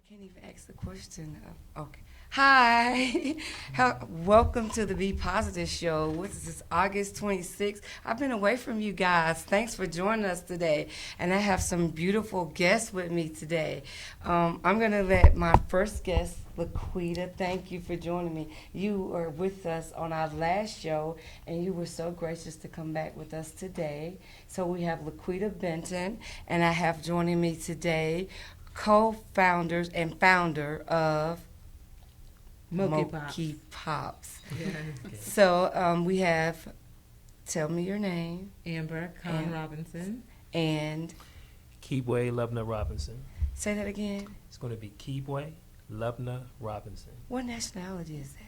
Can't even ask the question. Okay. Hi. Welcome to the Be Positive Show. What is this, August 26th? I've been away from you guys. Thanks for joining us today. And I have some beautiful guests with me today. I'm going to let my first guest, Laquita, thank you for joining me. You were with us on our last show, and you were so gracious to come back with us today. So we have Laquita Benton, and I have joining me today co-founders and founder of Mone'e Pops. Yes. So we have, tell me your name. Amber Robinson. And Keebway Lubna Robinson. say that again. It's going to be Keebway Lubna Robinson. What nationality is that?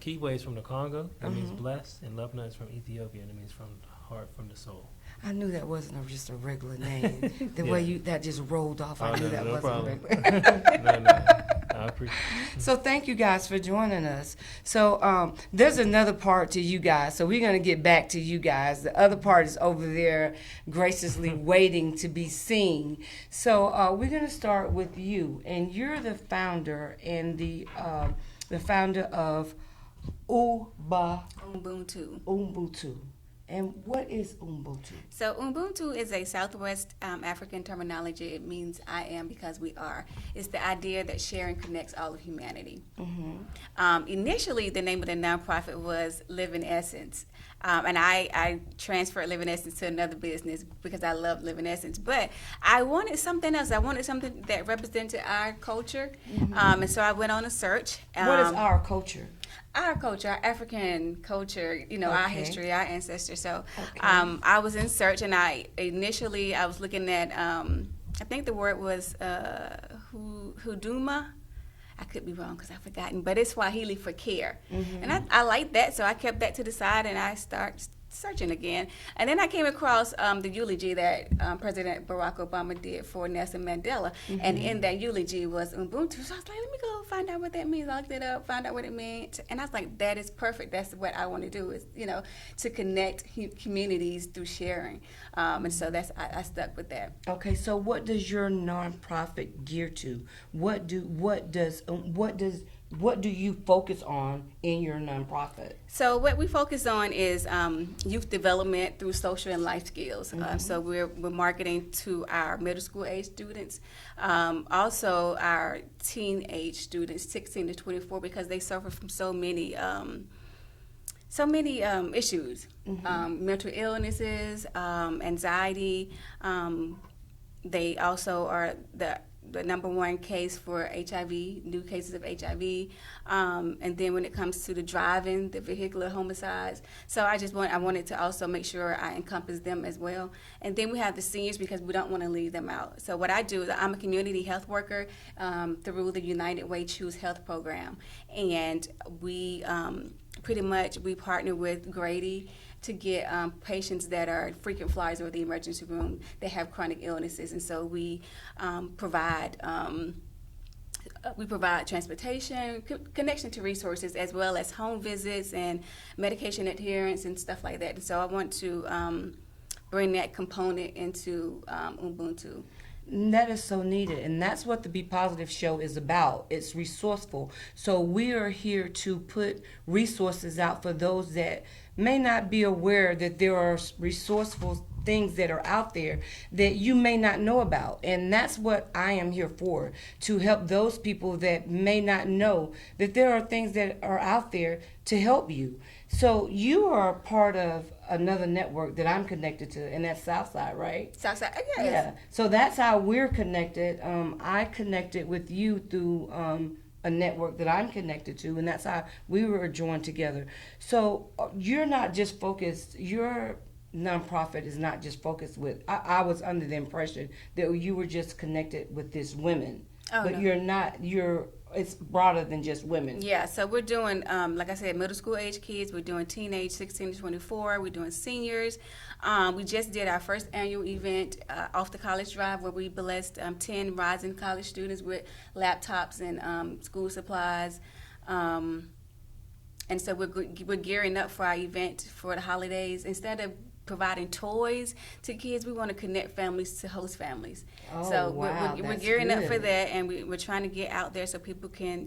Keebway is from the Congo. That means Mhm. blessed. And Lubna is from Ethiopia. And it means from the heart, from the soul. I knew that wasn't just a regular name. The Yeah. way that just rolled off, I knew that no wasn't problem. regular. No. I appreciate it. So thank you guys for joining us. So there's another part to you guys. So we're going to get back to you guys. The other part is over there graciously waiting to be seen. So we're going to start with you. And you're the founder and the founder of Ubuntu. And what is Ubuntu? So Ubuntu is a Southwest African terminology. It means I am because we are. It's the idea that sharing connects all of humanity. Mm-hmm. Initially, the name of the nonprofit was Live in Essence. And I transferred Live in Essence to another business because I love Live in Essence. But I wanted something else. I wanted something that represented our culture. Mm-hmm. And so I went on a search. What is our culture? Our culture, our African culture, our Okay. history, our ancestors. So Okay. I was in search, and I was looking at, I think the word was huduma. I could be wrong because I've forgotten, but it's Swahili for care. Mhm. And I liked that, so I kept that to the side, and I started searching again. And then I came across the eulogy that President Barack Obama did for Nelson Mandela. And in that eulogy was Ubuntu. So I was like, let me go find out what that means. I looked it up, find out what it meant. And I was like, that is perfect. That's what I want to do is, to connect communities through sharing. And so I stuck with that. Okay, so what does your nonprofit gear to? What do you focus on in your nonprofit? So what we focus on is youth development through social and life skills. So we're marketing to our middle school age students, also our teenage students, 16 to 24, because they suffer from so many issues, mental illnesses, anxiety. They also are the number one case for HIV, new cases of HIV, and then when it comes to the driving, the vehicular homicides. So I wanted to also make sure I encompass them as well. And then we have the seniors because we don't want to leave them out. So what I do is I'm a community health worker through the United Way Choose Health program, and we we partner with Grady to get patients that are frequent flyers over the emergency room that have chronic illnesses, and so we provide transportation, connection to resources, as well as home visits and medication adherence and stuff like that. And so I want to bring that component into Ubuntu. That is so needed, and that's what the Be Positive Show is about. It's resourceful. So we are here to put resources out for those that may not be aware that there are resourceful things that are out there that you may not know about. And that's what I am here for, to help those people that may not know that there are things that are out there to help you. So you are part of another network that I'm connected to, and that's Southside, right? Southside, yes. Yeah. So that's how we're connected. I connected with you through a network that I'm connected to, and that's how we were joined together. So you're not just focused, your nonprofit is not just focused with, I was under the impression that you were just connected with this women. Oh, but no. you're not, it's broader than just women. Yeah, so we're doing, like I said, middle school age kids. We're doing teenage, 16 to 24. We're doing seniors. We just did our first annual event off the college drive where we blessed 10 rising college students with laptops and school supplies. And so we're gearing up for our event for the holidays. Instead of providing toys to kids. We want to connect families to host families. Oh, So wow, we're that's gearing up for good. that, and we're trying to get out there so people can,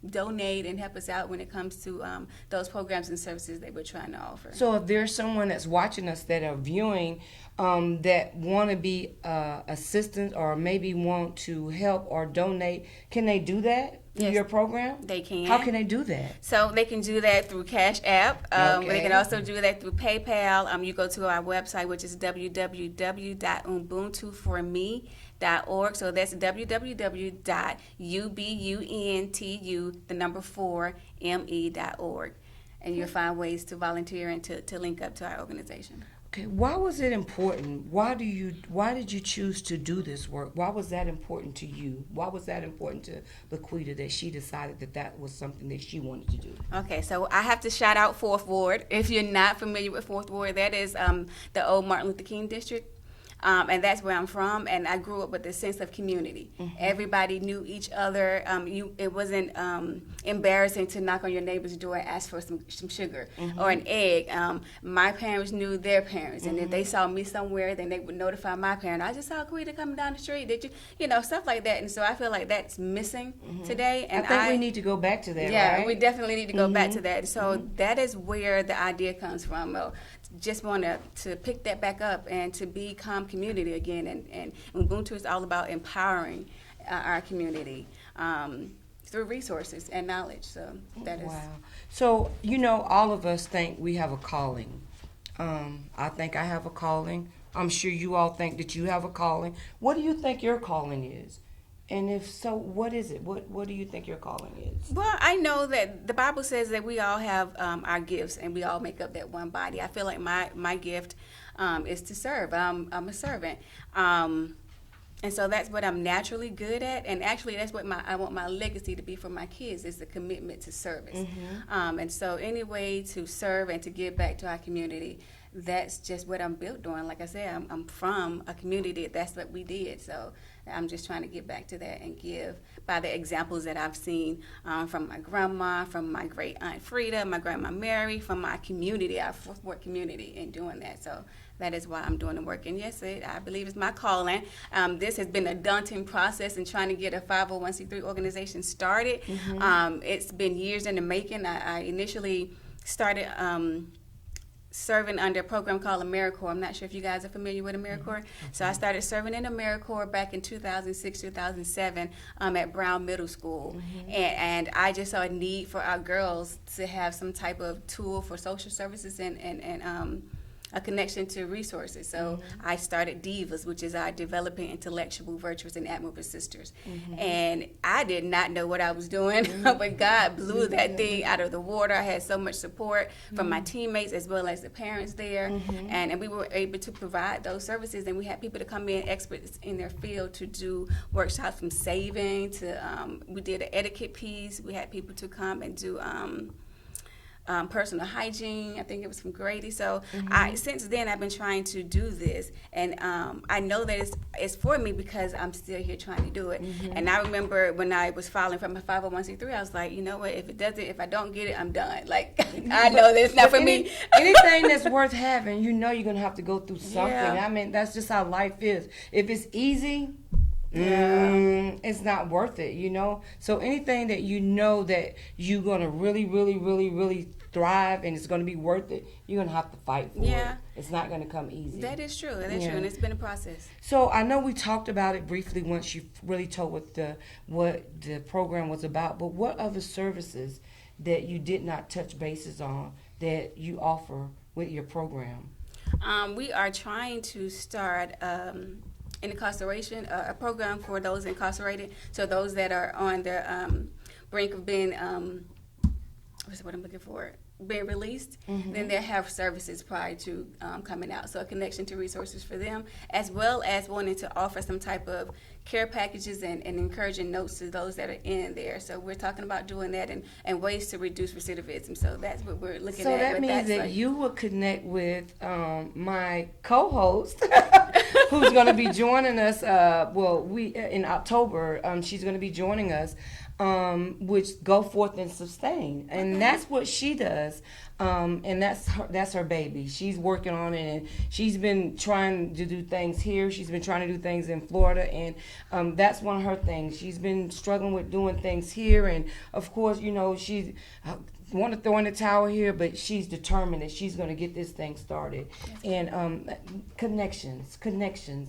donate and help us out when it comes to those programs and services that we're trying to offer. So if there's someone that's watching us that are viewing that want to be assistant or maybe want to help or donate, can they do that through Yes, your program? they can. How can they do that? So they can do that through Cash App. But they Okay. can also do that through PayPal. You go to our website, which is www.ubuntuforme.org. So that's www.ubuntu4me.org. And you'll find ways to volunteer and to link up to our organization. Okay, why was it important? Why did you choose to do this work? Why was that important to you? Why was that important to Laquita that she decided that was something that she wanted to do? Okay, so I have to shout out Fourth Ward. If you're not familiar with Fourth Ward, that is the old Martin Luther King district. And that's where I'm from, and I grew up with a sense of community. Mm-hmm. Everybody knew each other. It wasn't embarrassing to knock on your neighbor's door and ask for some sugar mm-hmm. or an egg. My parents knew their parents, and mm-hmm. if they saw me somewhere, then they would notify my parent. I just saw Quita coming down the street. Did you, stuff like that. And so I feel like that's missing mm-hmm. today. And I think we need to go back to that. Yeah, right? We definitely need to go mm-hmm. back to that. So mm-hmm. that is where the idea comes from. Just want to pick that back up and to become community again. And Ubuntu is all about empowering our community through resources and knowledge. So that is. Wow. So, all of us think we have a calling. I think I have a calling. I'm sure you all think that you have a calling. What do you think your calling is? And if so, what is it? What do you think your calling is? Well, I know that the Bible says that we all have our gifts, and we all make up that one body. I feel like my gift is to serve. I'm a servant, and so that's what I'm naturally good at. And actually, that's what I want my legacy to be for my kids, is the commitment to service. Mm-hmm. And so, any way to serve and to give back to our community, that's just what I'm built on. Like I said, I'm from a community. That's what we did. So I'm just trying to get back to that and give by the examples that I've seen from my grandma, from my great aunt Frida, my grandma Mary, from my community, our Fourth Ward community, in doing that. So that is why I'm doing the work. And yes, I believe it's my calling. This has been a daunting process in trying to get a 501c3 organization started. Mm-hmm. It's been years in the making. I initially started serving under a program called AmeriCorps. I'm not sure if you guys are familiar with AmeriCorps. Mm-hmm. So I started serving in AmeriCorps back in 2006, 2007 at Brown Middle School. Mm-hmm. And I just saw a need for our girls to have some type of tool for social services and a connection to resources. So mm-hmm. I started Divas, which is our Developing Intellectual, Virtuous, and Admirable Sisters. Mm-hmm. And I did not know what I was doing, mm-hmm. but God blew that thing out of the water. I had so much support mm-hmm. from my teammates as well as the parents there. Mm-hmm. And we were able to provide those services. And we had people to come in, experts in their field, to do workshops from saving to, we did an etiquette piece. We had people to come and do personal hygiene. I think it was from Grady. So mm-hmm. Since then I've been trying to do this, and I know that it's for me because I'm still here trying to do it. Mm-hmm. And I remember when I was filing for my 501c3, I was like, you know what? If I don't get it, I'm done. Like I know that it's not for me. Anything that's worth having, you're gonna have to go through something. Yeah. I mean, that's just how life is. If it's easy, it's not worth it, So anything that that you're gonna really, really, really, really thrive and it's gonna be worth it, you're gonna have to fight for it. It's not gonna come easy. That is true. That is true, and it's been a process. So I know we talked about it briefly once you really told what the program was about, but what other services that you did not touch bases on that you offer with your program? We are trying to start incarceration, a program for those incarcerated, so those that are on the brink of being, what's what I'm looking for? Being released, mm-hmm. then they have services prior to coming out. So a connection to resources for them, as well as wanting to offer some type of care packages and encouraging notes to those that are in there. So we're talking about doing that and ways to reduce recidivism. So that's what we're looking at. So that means that you will connect with my co-host, who's going to be joining us. In October, she's going to be joining us. which go forth and sustain. And that's what she does. And that's her baby. She's working on it, and she's been trying to do things here. She's been trying to do things in Florida, and that's one of her things. She's been struggling with doing things here, and of course, she's want to throw in the towel here, but she's determined that she's going to get this thing started. And connections,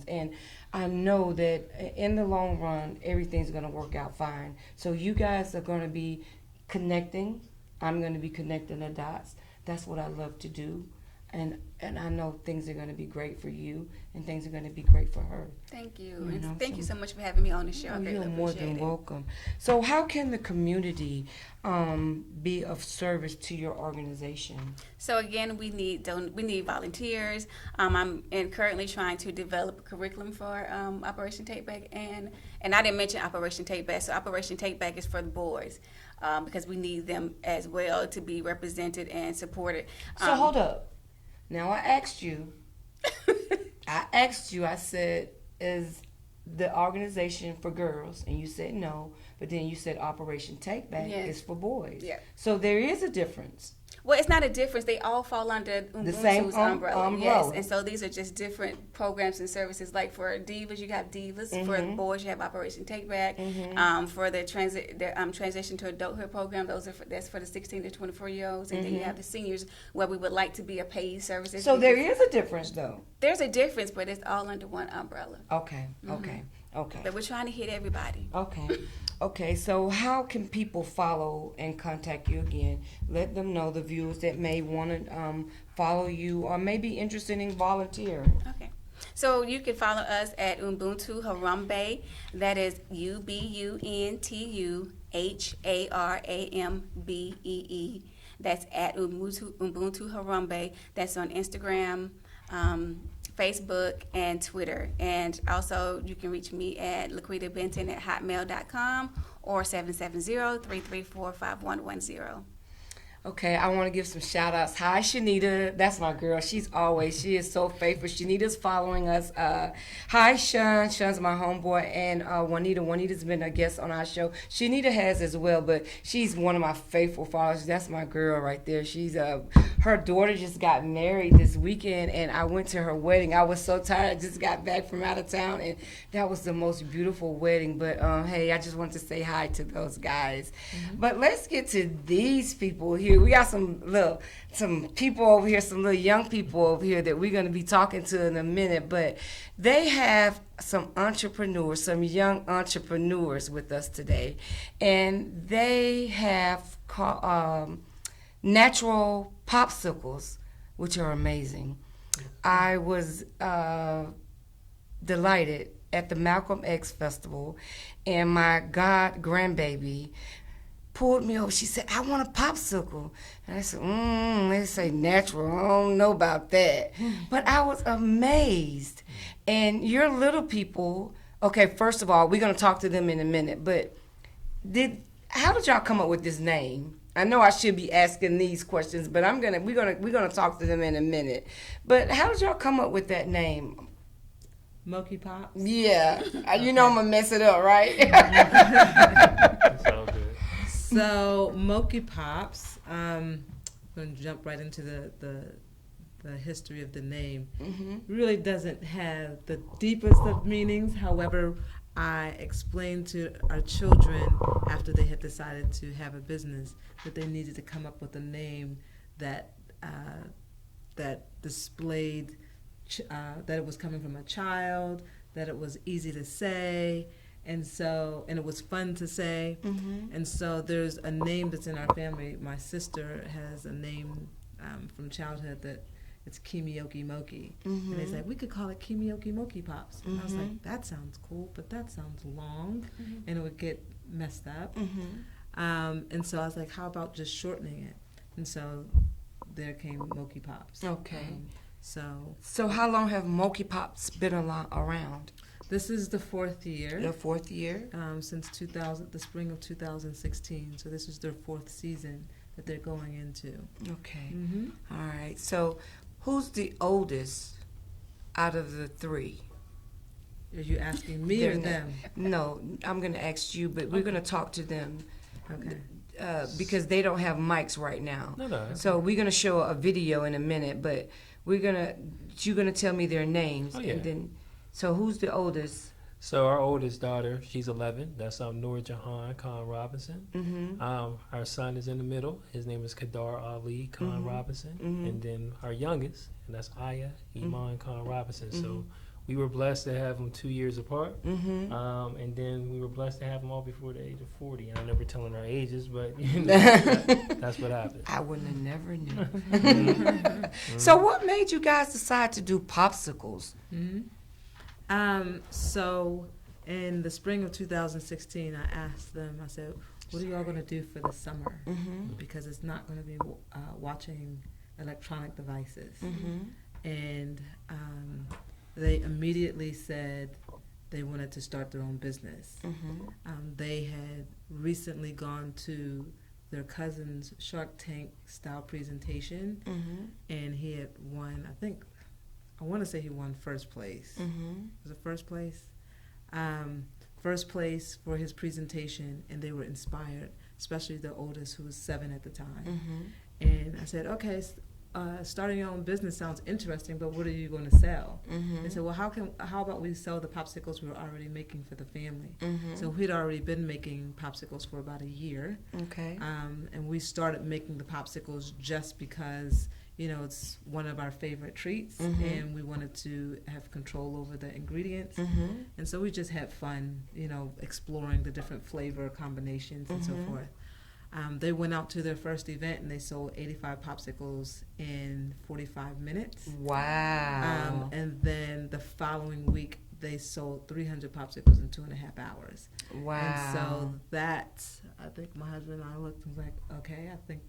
and I know that in the long run, everything's going to work out fine. So you guys are going to be connecting. I'm going to be connecting the dots. That's what I love to do. And I know things are going to be great for you, and things are going to be great for her. Thank you. And thank you so much for having me on the show. You're more than welcome. So how can the community be of service to your organization? So again, we need volunteers. I'm currently trying to develop a curriculum for Operation Take Back, and I didn't mention Operation Take Back. So Operation Take Back is for the boys because we need them as well to be represented and supported. So hold up. Now I asked you, I said, is the organization for girls? And you said no, but then you said Operation Take Back is for boys. Yeah. So there is a difference. Well, it's not a difference. They all fall under the same umbrella. Yes, and so these are just different programs and services. Like for Divas, you have Divas. Mm-hmm. For the boys, you have Operation Take Back. Mm-hmm. For the transition to adulthood program, that's for the 16 to 24-year-olds. And then you have the seniors, where we would like to be a paid service. So there is a difference, though. There's a difference, but it's all under one umbrella. Okay. But we're trying to hit everybody. Okay, so how can people follow and contact you again? Let them know, the viewers that may want to follow you or may be interested in volunteering. Okay. So you can follow us at Ubuntu Harambe. That is UBUNTUHARAMBEE. That's at Ubuntu Harambe. That's on Instagram, Facebook, and Twitter. And also, you can reach me at LucrativeBenton@hotmail.com or 770-334-5110. Okay, I want to give some shout outs. Hi, Shanita. That's my girl. She is so faithful. Shanita's following us. Hi, Sean. Sean's my homeboy. And Juanita. Juanita's been a guest on our show. Shanita has as well, but she's one of my faithful followers. That's my girl right there. She's her daughter just got married this weekend, and I went to her wedding. I was so tired. I just got back from out of town, and that was the most beautiful wedding. But hey, I just wanted to say hi to those guys. Mm-hmm. But let's get to these people here. We got some people over here, some little young people over here that we're going to be talking to in a minute. But they have some entrepreneurs, some young entrepreneurs with us today. And they have natural popsicles, which are amazing. I was delighted at the Malcolm X Festival, and my grandbaby pulled me over. She said, I want a popsicle. And I said, they say natural. I don't know about that. But I was amazed. And your little people, okay, first of all, we're going to talk to them in a minute, but how did y'all come up with this name? I know I should be asking these questions, but we're gonna talk to them in a minute. But how did y'all come up with that name? Moki Pops? Yeah. You know I'm going to mess it up, right? It's all good. So Moki Pops, I'm going to jump right into the history of the name. Mm-hmm. Really doesn't have the deepest of meanings. However, I explained to our children after they had decided to have a business that they needed to come up with a name that displayed that it was coming from a child, that it was easy to say, and it was fun to say. Mm-hmm. And so there's a name that's in our family. My sister has a name from childhood that it's Kimioki Moki. Mm-hmm. And they said, we could call it Kimioki Moki Pops. And I was Mm-hmm. like, that sounds cool, but that sounds long, and it would get messed up. Mm-hmm. And so I was like, how about just shortening it? And so there came Moki Pops. Okay. So how long have Moki Pops been around? this is the fourth year. The fourth year? Since the spring of 2016. So this is their fourth season that they're going into. Okay. Mm-hmm. All right. So who's the oldest out of the three? Are you asking me or them? No, I'm going to ask you, but we're going to talk to them. Okay. Because they don't have mics right now. No. So we're gonna show a video in a minute, but you're gonna tell me their names. Oh, yeah. And then, so who's the oldest? So our oldest daughter, she's 11. That's Noor Jahan Khan Robinson. Mm-hmm. Our son is in the middle. His name is Kadar Ali Khan Robinson. And then our youngest, and that's Aya Iman Khan Robinson. So we were blessed to have them 2 years apart. And then we were blessed to have them all before the age of 40. I never telling our ages, but you know, that's what happened. I wouldn't have never knew. So what made you guys decide to do popsicles? So in the spring of 2016, I asked them, I said, what are y'all going to do for the summer? Because it's not going to be watching electronic devices. And they immediately said they wanted to start their own business. They had recently gone to their cousin's Shark Tank style presentation, and he had won, I want to say he won first place. Was it first place? First place for his presentation, and they were inspired, especially the oldest, who was 7 at the time. And I said, okay, starting your own business sounds interesting, but what are you going to sell? They said, well, how about we sell the popsicles we were already making for the family? So we'd already been making popsicles for about a year. Okay. And we started making the popsicles just because, you know, it's one of our favorite treats, and we wanted to have control over the ingredients. And so we just had fun, you know, exploring the different flavor combinations and so forth. They went out to their first event and they sold 85 popsicles in 45 minutes. Wow. And then the following week, they sold 300 popsicles in 2.5 hours. Wow. And so that, I think my husband and I looked and was like, okay, I think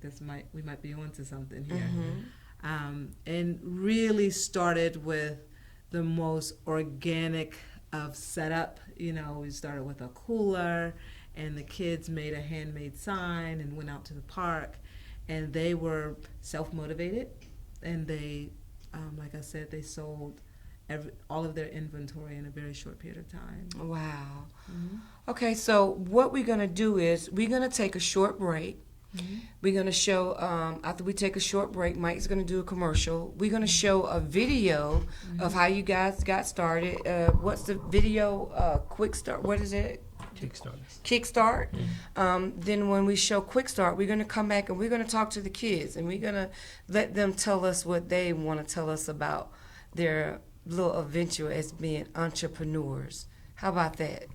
we might be onto something here. And really started with the most organic of setup. You know, we started with a cooler, and the kids made a handmade sign and went out to the park, and they were self-motivated, and they, like I said, they sold all of their inventory in a very short period of time. Wow. Okay, so what we're going to do is we're going to take a short break. We're going to show, after we take a short break, Mike's going to do a commercial. We're going to show a video of how you guys got started. What's the video? Quick start. What is it? Kickstart. Then when we show Quick Start, we're going to come back and we're going to talk to the kids, and we're going to let them tell us what they want to tell us about their little adventure as being entrepreneurs. How about that?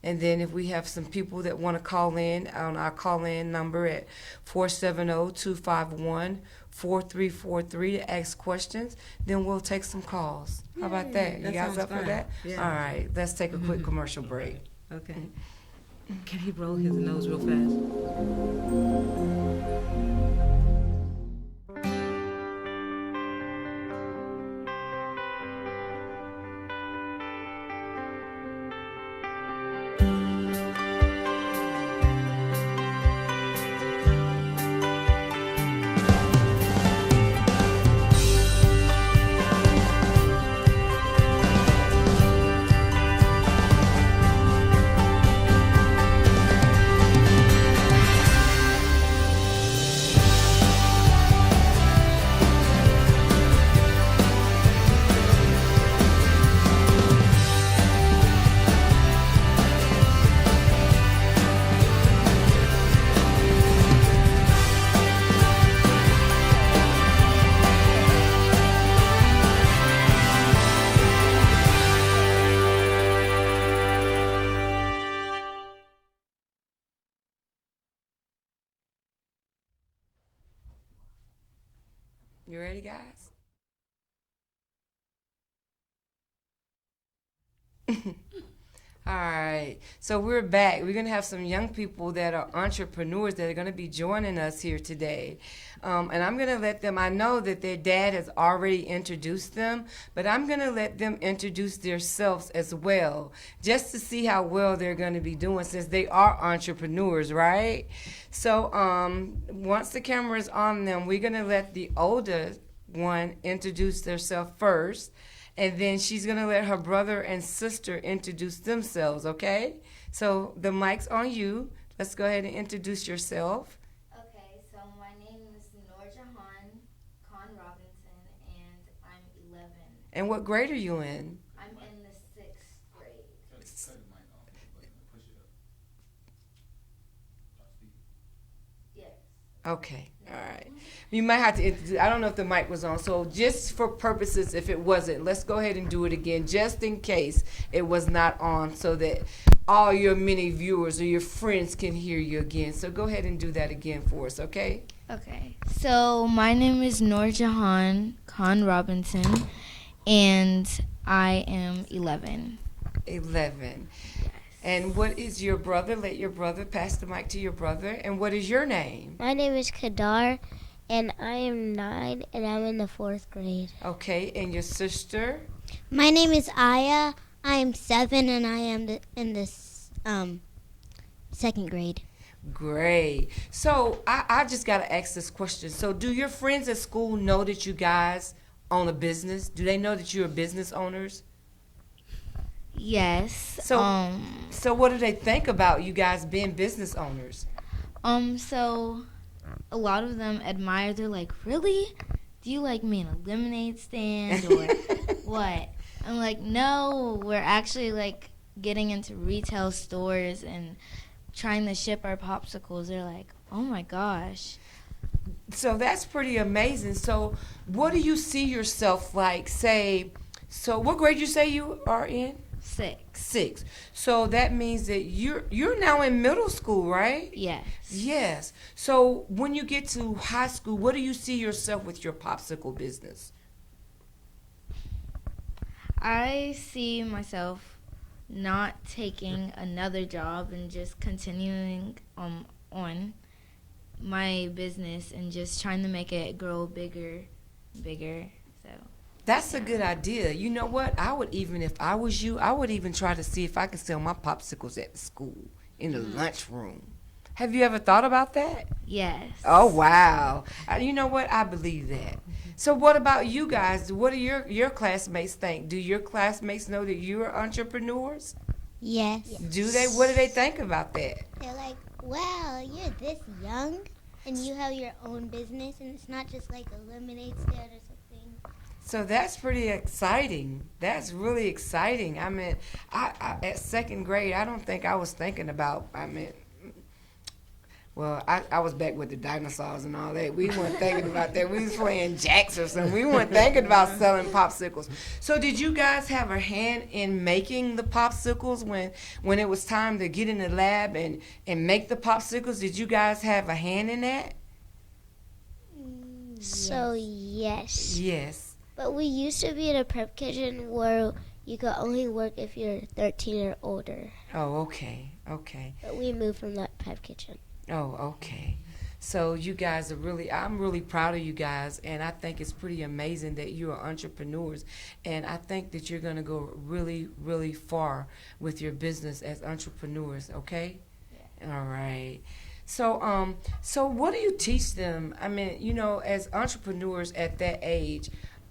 And then if we have some people that want to call in on our call-in number at 470-251-4343 to ask questions, then we'll take some calls. How about that? You guys up for that? Yeah. All right, let's take a quick commercial break. Okay. Can he roll his nose real fast? You ready, guys? All right, so we're back. We're going to have some young people that are entrepreneurs that are going to be joining us here today. And I'm going to let them, I know that their dad has already introduced them, but I'm going to let them introduce themselves as well, just to see how well they're going to be doing since they are entrepreneurs, right? So once the camera is on them, we're going to let the older one introduce themselves first, and then she's going to let her brother and sister introduce themselves, okay? So the mic's on you. Let's go ahead and introduce yourself. Okay, so my name is Noorjahan Khan Robinson, and I'm 11. And what grade are you in? I'm in the 6th grade. Yes. Okay, all right. You might have to introduce, I don't know if the mic was on, so just for purposes, if it wasn't, let's go ahead and do it again, just in case it was not on, so that all your many viewers or your friends can hear you again. So go ahead and do that again for us, okay? Okay, so my name is Noorjahan Khan Robinson, and I am 11. 11. And what is your brother? Let your brother, pass the mic to your brother. And what is your name? My name is Kadar, and I am 9, and I'm in the 4th grade. Okay, and your sister? My name is Aya. I am 7, and I am in the 2nd grade. Great. So I just got to ask this question. So do your friends at school know that you guys own a business? Do they know that you're business owners? Yes. So what do they think about you guys being business owners? So a lot of them admire. They're like, really? Do you like me in a lemonade stand or what? I'm like, no, we're actually like getting into retail stores and trying to ship our popsicles. They're like, oh my gosh. So that's pretty amazing. So what do you see yourself like, say, so what grade you say you are in? 6. 6. So that means that you're now in middle school, right? Yes. Yes. So when you get to high school, what do you see yourself with your popsicle business? I see myself not taking another job and just continuing on my business and just trying to make it grow bigger. So That's a good idea. You know what? I would even, if I was you, I would even try to see if I could sell my popsicles at the school in the lunchroom. Have you ever thought about that? yes. Oh, wow. You know what? I believe that. So what about you guys? What do your classmates think? Do your classmates know that you are entrepreneurs? Yes. Do they? What do they think about that? They're like, wow, you're this young, and you have your own business, and it's not just like a lemonade stand or something. So that's pretty exciting. That's really exciting. I mean, I at 2nd grade, I don't think I was thinking about, well, I was back with the dinosaurs and all that. We weren't thinking about that. We was playing jacks or something. We weren't thinking about selling popsicles. So did you guys have a hand in making the popsicles when it was time to get in the lab and make the popsicles? Did you guys have a hand in that? So, yes. Yes. But we used to be in a prep kitchen where you could only work if you're 13 or older. Oh, okay. Okay. But we moved from that prep kitchen. Oh, okay. So you guys are really, I'm really proud of you guys, and I think it's pretty amazing that you are entrepreneurs, and I think that you're going to go really, really far with your business as entrepreneurs, okay? Yeah. All right. So, so what do you teach them? I mean, you know, as entrepreneurs at that age,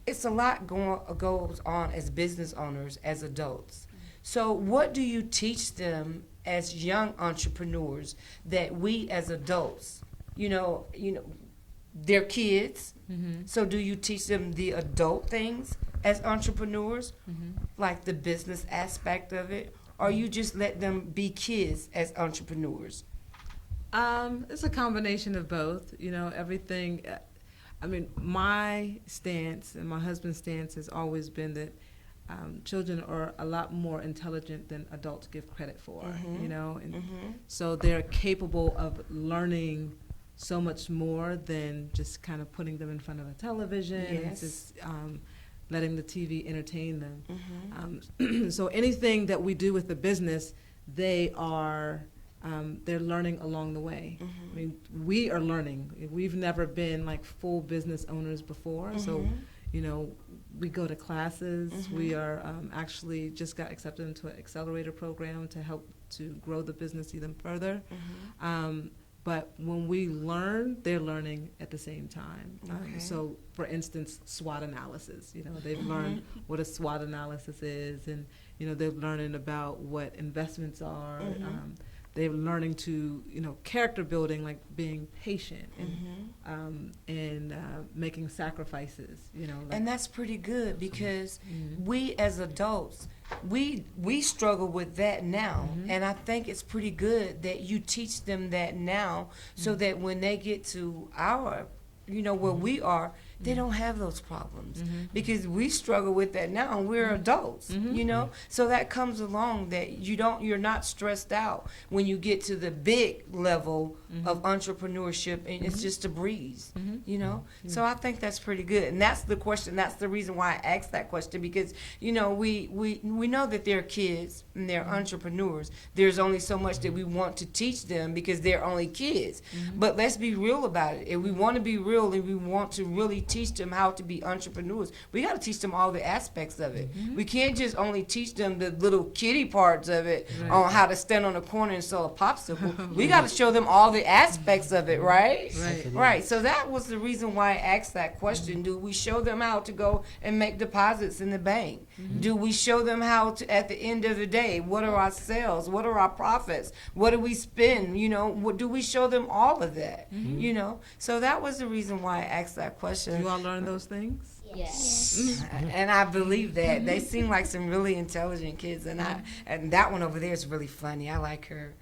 it's a lot goes on as business owners, as adults. So what do you teach them as young entrepreneurs that we as adults, you know, they're kids. Mm-hmm. So do you teach them the adult things as entrepreneurs, like the business aspect of it, or you just let them be kids as entrepreneurs? It's a combination of both. You know, everything. I mean, my stance and my husband's stance has always been that children are a lot more intelligent than adults give credit for, you know, and so they're capable of learning so much more than just kind of putting them in front of a television, yes. just letting the TV entertain them. So anything that we do with the business, they are they're learning along the way. I mean, we are learning. We've never been like full business owners before, so you know, we go to classes. We are actually just got accepted into an accelerator program to help to grow the business even further. But when we learn, they're learning at the same time. Okay. So, for instance, SWOT analysis. They've learned what a SWOT analysis is, and they're learning about what investments are. They're learning to character building, like being patient and making sacrifices. And that's pretty good because we as adults, we struggle with that now, and I think it's pretty good that you teach them that now, so that when they get to our, where we are, they don't have those problems because we struggle with that now, and we're adults, So that comes along that you're not stressed out when you get to the big level of entrepreneurship, and it's just a breeze, So I think that's pretty good, and that's the question. That's the reason why I asked that question, because we know that they're kids and they're entrepreneurs. There's only so much that we want to teach them because they're only kids. But let's be real about it. If we want to be real and we want to really teach them how to be entrepreneurs, we got to teach them all the aspects of it. We can't just only teach them the little kiddie parts of it, on how to stand on a corner and sell a popsicle. We got to show them all the aspects of it, right? Right. So that was the reason why I asked that question. Do we show them how to go and make deposits in the bank? Do we show them how to, at the end of the day, what are our sales? What are our profits? What do we spend? Do we show them all of that? So that was the reason why I asked that question. You all learn those things? Yes. And I believe that. They seem like some really intelligent kids, and that one over there is really funny. I like her.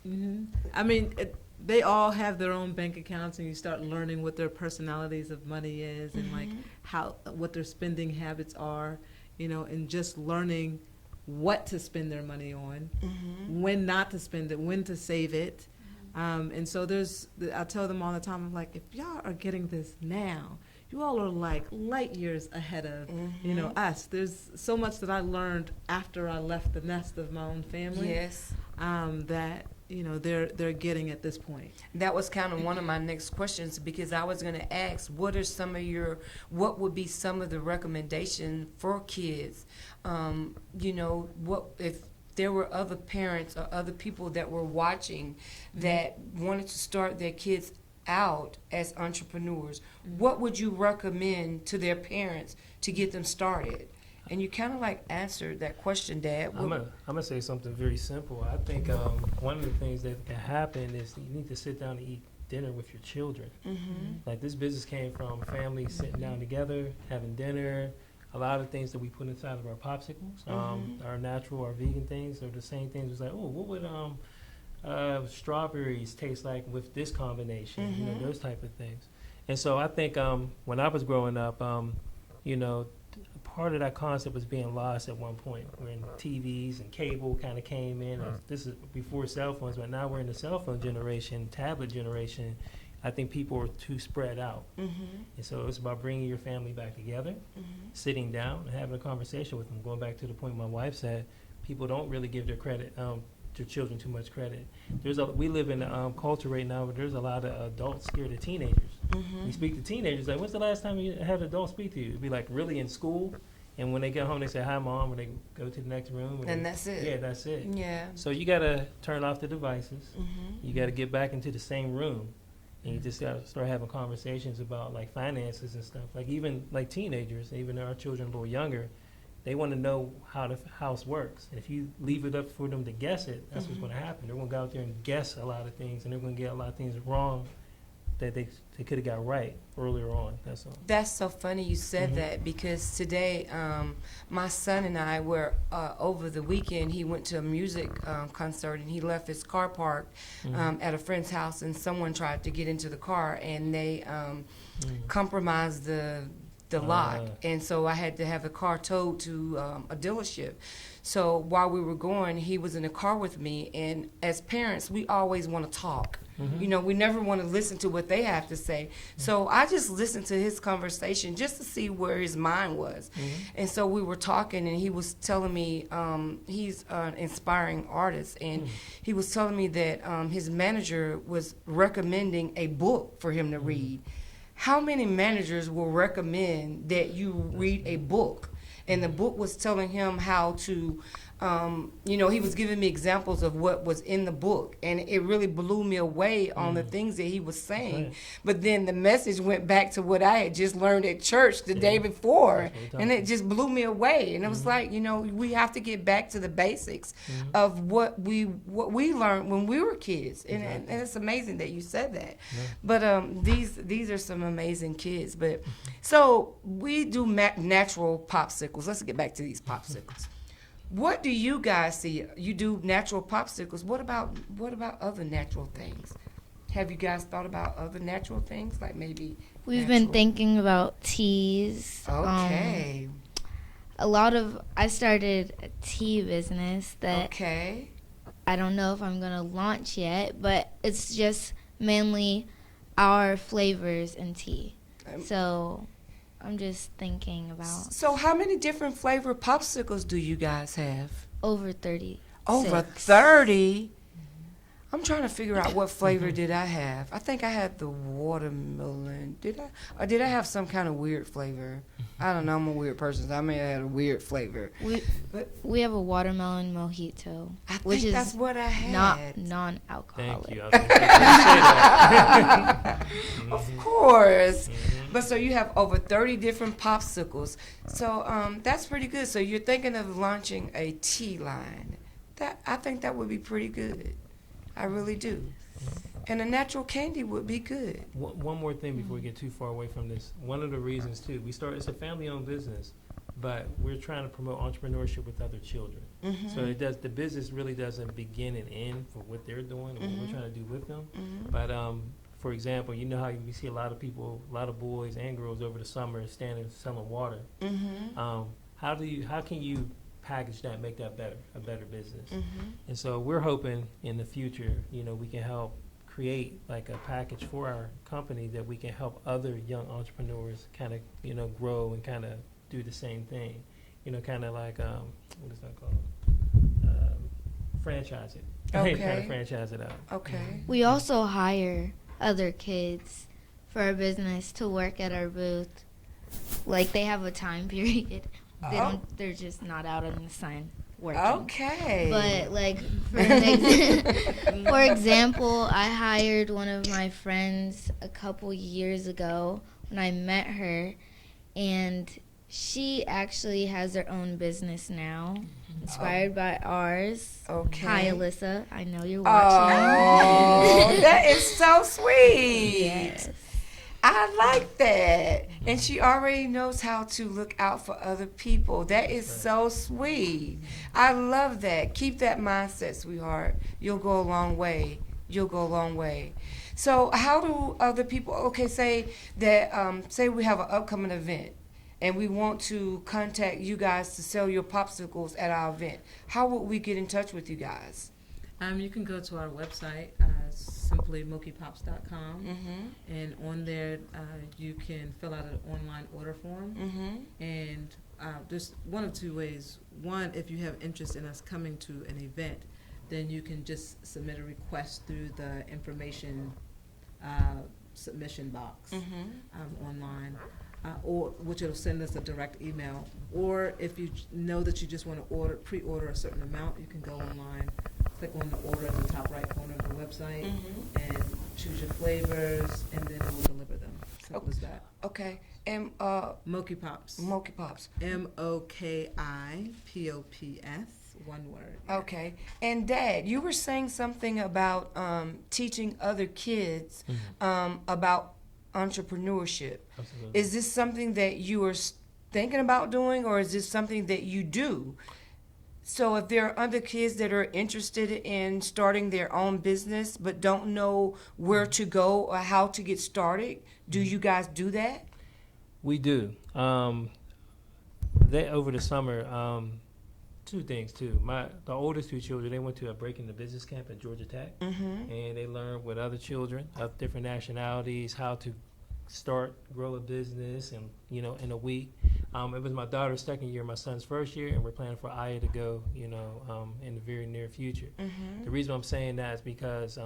I mean, they all have their own bank accounts, and you start learning what their personalities of money is, and like what their spending habits are, and just learning what to spend their money on, when not to spend it, when to save it. And so I tell them all the time, I'm like, if y'all are getting this now, you all are like light years ahead of, us. There's so much that I learned after I left the nest of my own family. Yes. That, they're getting at this point. That was kind of one of my next questions, because I was going to ask, what would be some of the recommendations for kids? What if there were other parents or other people that were watching that wanted to start their kids out as entrepreneurs, what would you recommend to their parents to get them started? And you kind of like answered that question, Dad. I'm gonna say something very simple. I think one of the things that can happen is you need to sit down and eat dinner with your children. Like, this business came from families sitting down together, having dinner. A lot of things that we put inside of our popsicles, our natural, our vegan things, are the same things. It's like, what would strawberries taste like with this combination? Those type of things. And so I think when I was growing up, part of that concept was being lost at one point when TVs and cable kind of came in. This is before cell phones, but now we're in the cell phone generation, tablet generation. I think people are too spread out. And so it's about bringing your family back together, sitting down and having a conversation with them. Going back to the point my wife said, people don't really give their children too much credit. We live in a culture right now where there's a lot of adults scared of teenagers. You speak to teenagers, like, when's the last time you had an adult speak to you? It'd be like, really, in school? And when they get home, they say, hi, Mom, when they go to the next room. And that's it. Yeah, that's it. Yeah. So you got to turn off the devices. You got to get back into the same room. And you just got to start having conversations about, like, finances and stuff. Like, even, like, teenagers, even our children a little younger, they want to know how the house works. And if you leave it up for them to guess it, that's what's going to happen. They're going to go out there and guess a lot of things, and they're going to get a lot of things wrong that they could have got right earlier on. That's all. That's so funny you said that, because today my son and I were over the weekend. He went to a music concert, and he left his car parked at a friend's house, and someone tried to get into the car, and they compromised the lock, and so I had to have the car towed to a dealership. So while we were going, he was in the car with me, and as parents, we always want to talk. We never want to listen to what they have to say. So I just listened to his conversation just to see where his mind was. And so we were talking, and he was telling me he's an inspiring artist, and he was telling me that his manager was recommending a book for him to read. How many managers will recommend that you read a book? And the book was telling him how to he was giving me examples of what was in the book, and it really blew me away on the things that he was saying. Right. But then the message went back to what I had just learned at church the day before, and it just blew me away. And it was like, we have to get back to the basics of what we learned when we were kids, and it's amazing that you said that. Yeah. But these are some amazing kids. But so we do natural popsicles. Let's get back to these popsicles. What do you guys see? You do natural popsicles. What about other natural things? Have you guys thought about other natural things, like maybe? We've been thinking about teas. Okay. I started a tea business that Okay. I don't know if I'm gonna launch yet, but it's just mainly our flavors in tea. So I'm just thinking about So how many different flavor popsicles do you guys have? over 30. Over 30? I'm trying to figure out what flavor did I have. I think I had the watermelon. Did I? Or did I have some kind of weird flavor? I don't know. I'm a weird person, so I may have had a weird flavor. We have a watermelon mojito, I which think is that's what I had. not non-alcoholic. Thank you. I was gonna say that. Of course. But so you have over 30 different popsicles. So that's pretty good. So you're thinking of launching a tea line. I think that would be pretty good. I really do. And a natural candy would be good. One more thing before we get too far away from this. One of the reasons too, it's a family-owned business, but we're trying to promote entrepreneurship with other children. So the business really doesn't begin and end for what they're doing and what we're trying to do with them. But for example, you know how we see a lot of people, a lot of boys and girls over the summer standing selling water. How can you package that, make that a better business? And so we're hoping in the future, we can help create like a package for our company that we can help other young entrepreneurs kind of, grow and kind of do the same thing. Kind of like, what is that called? Franchise it. Okay. Kind of franchise it out. Okay. We also hire other kids for our business to work at our booth. Like, they have a time period. They're just not out in the sun working. Okay. But like for example, I hired one of my friends a couple years ago when I met her, and she actually has her own business now, inspired by ours. Okay. Hi, Alyssa. I know you're Oh, watching. that is so sweet. Yes. I like that. And she already knows how to look out for other people. That is so sweet. I love that. Keep that mindset, sweetheart. You'll go a long way. You'll go a long way. So how do other people, say that, say we have an upcoming event and we want to contact you guys to sell your popsicles at our event. How would we get in touch with you guys? You can go to our website, simply mokepops.com, and on there you can fill out an online order form. And there's one of two ways. One, if you have interest in us coming to an event, then you can just submit a request through the information submission box online. Or which it'll send us a direct email. Or if you know that you just want to pre-order a certain amount, you can go online, click on the order at the top right corner of the website, and choose your flavors, and then we'll deliver them. Simple as that. Okay. And Moki Pops. Moki Pops. MOKIPOPS, one word. Okay. And Dad, you were saying something about teaching other kids about entrepreneurship. Absolutely. Is this something that you are thinking about doing, or is this something that you do? So if there are other kids that are interested in starting their own business but don't know where to go or how to get started, do you guys do that? We do. Over the summer, two things too. The oldest two children, they went to a Breaking the Business camp at Georgia Tech, and they learned with other children of different nationalities how to grow a business, and in a week. It was my daughter's second year, my son's first year, and we're planning for Aya to go, in the very near future. The reason I'm saying that is because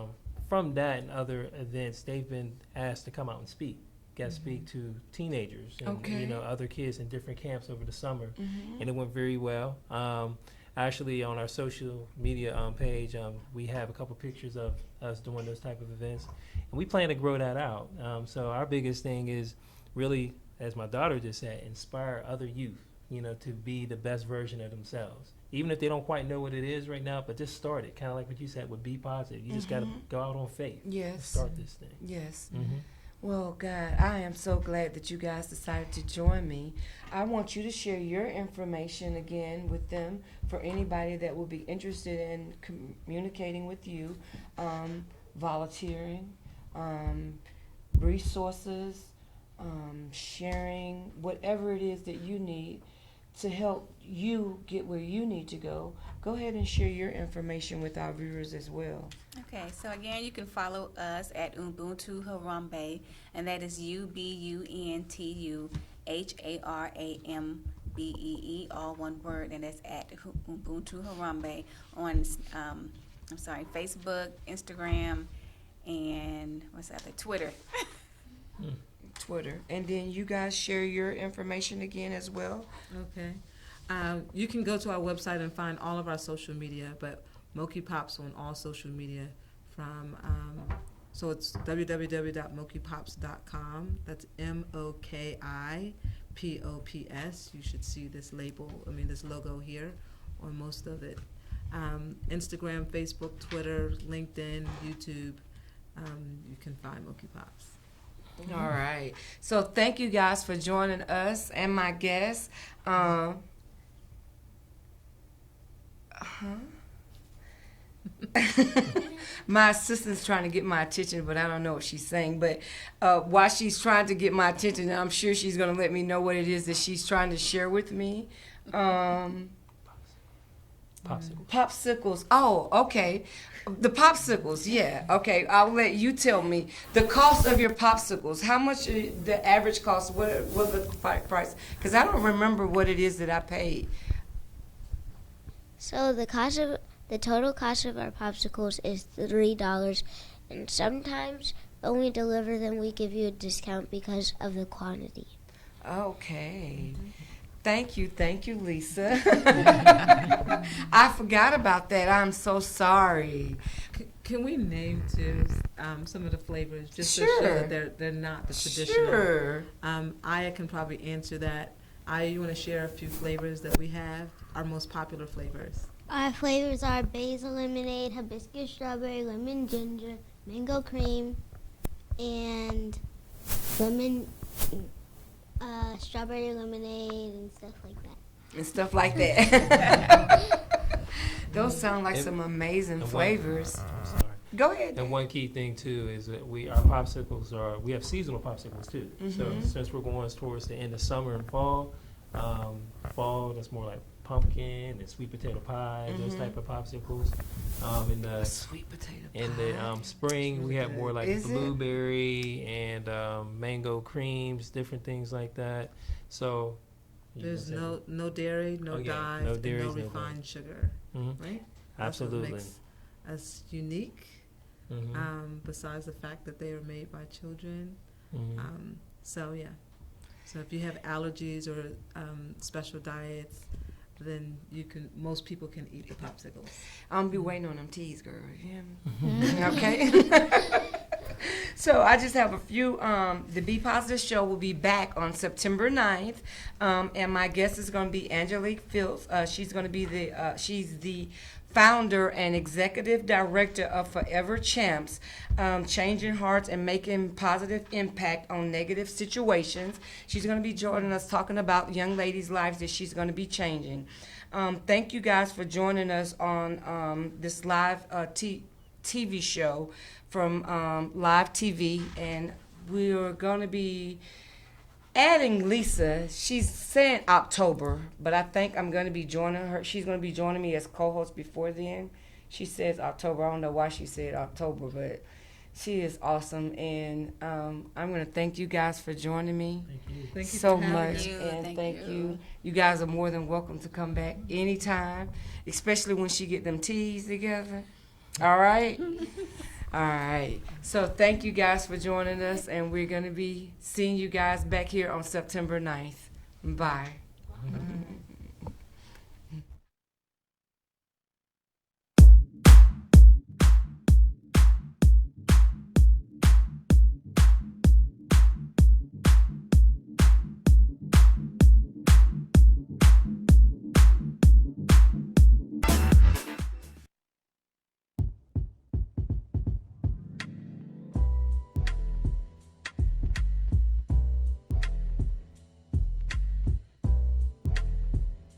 from that and other events, they've been asked to come out and speak to teenagers and other kids in different camps over the summer, and it went very well. actually on our social media page, we have a couple pictures of us doing those type of events, and we plan to grow that out. So our biggest thing is really, as my daughter just said, inspire other youth, to be the best version of themselves. Even if they don't quite know what it is right now, but just start it. Kind of like what you said with Be Positive. You just got to go out on faith. Yes. Start this thing. Yes. Mm-hmm. Well, God, I am so glad that you guys decided to join me. I want you to share your information again with them for anybody that will be interested in communicating with you, volunteering, resources, sharing, whatever it is that you need to help you get where you need to go. Go ahead and share your information with our viewers as well. Okay, so again, you can follow us at Ubuntu Harambe, and that is UBUNTU HARAMBEE, all one word, and that's at Ubuntu Harambe on Facebook, Instagram, and Twitter. Twitter. And then you guys share your information again as well. Okay. You can go to our website and find all of our social media, but Moki Pops on all social media from, so it's www.mokipops.com. That's MOKIPOPS. You should see this this logo here on most of it. Instagram, Facebook, Twitter, LinkedIn, YouTube, you can find Moki Pops. All right. So thank you guys for joining us and my guests. My assistant's trying to get my attention, but I don't know what she's saying. But while she's trying to get my attention, I'm sure she's going to let me know what it is that she's trying to share with me. Popsicles. Oh, okay. The popsicles, yeah. Okay, I'll let you tell me. The cost of your popsicles, how much the average cost, what the price? Because I don't remember what it is that I paid. So the total cost of our popsicles is $3, and sometimes when we deliver them, we give you a discount because of the quantity. Okay. Thank you, Lisa. I forgot about that. I'm so sorry. Can we name too some of the flavors just to show that they're not the traditional? Sure. Aya can probably answer that. Aya, you want to share a few flavors that we have, our most popular flavors? Our flavors are basil lemonade, hibiscus strawberry, lemon ginger, mango cream, and lemon strawberry lemonade and stuff like that. Those sound like some amazing flavors. I'm sorry. Go ahead. And one key thing too is that we have seasonal popsicles too. So since we're going towards the end of summer and fall that's more like pumpkin and sweet potato pie, those type of popsicles. In the sweet potato pie. In the spring, we have more like blueberry and mango creams, different things like that. So there's no dairy, no dyes, no dairy, and no refined sugar, right? Absolutely. That's what makes us unique. Besides the fact that they are made by children. So if you have allergies or special diets, then most people can eat the popsicles. I'll be waiting on them teas, girl. Yeah. Okay. So I just have a few. The Be Positive show will be back on September 9th, and my guest is going to be Angelique Fields. She's going to be she's the founder and executive director of Forever Champs, changing hearts and making positive impact on negative situations. She's going to be joining us talking about young ladies' lives that she's going to be changing. Thank you guys for joining us on this live TV show from Lyve TV, and we're going to be adding Lisa. She's saying October, but I think I'm going to be joining her. She's going to be joining me as co-host before then. She says October. I don't know why she said October, but she is awesome. And I'm going to thank you guys for joining me. Thank you so for much. you. And Thank you. You guys are more than welcome to come back anytime, especially when she get them teas together. All right? All right. So thank you guys for joining us, and we're going to be seeing you guys back here on September 9th. Bye.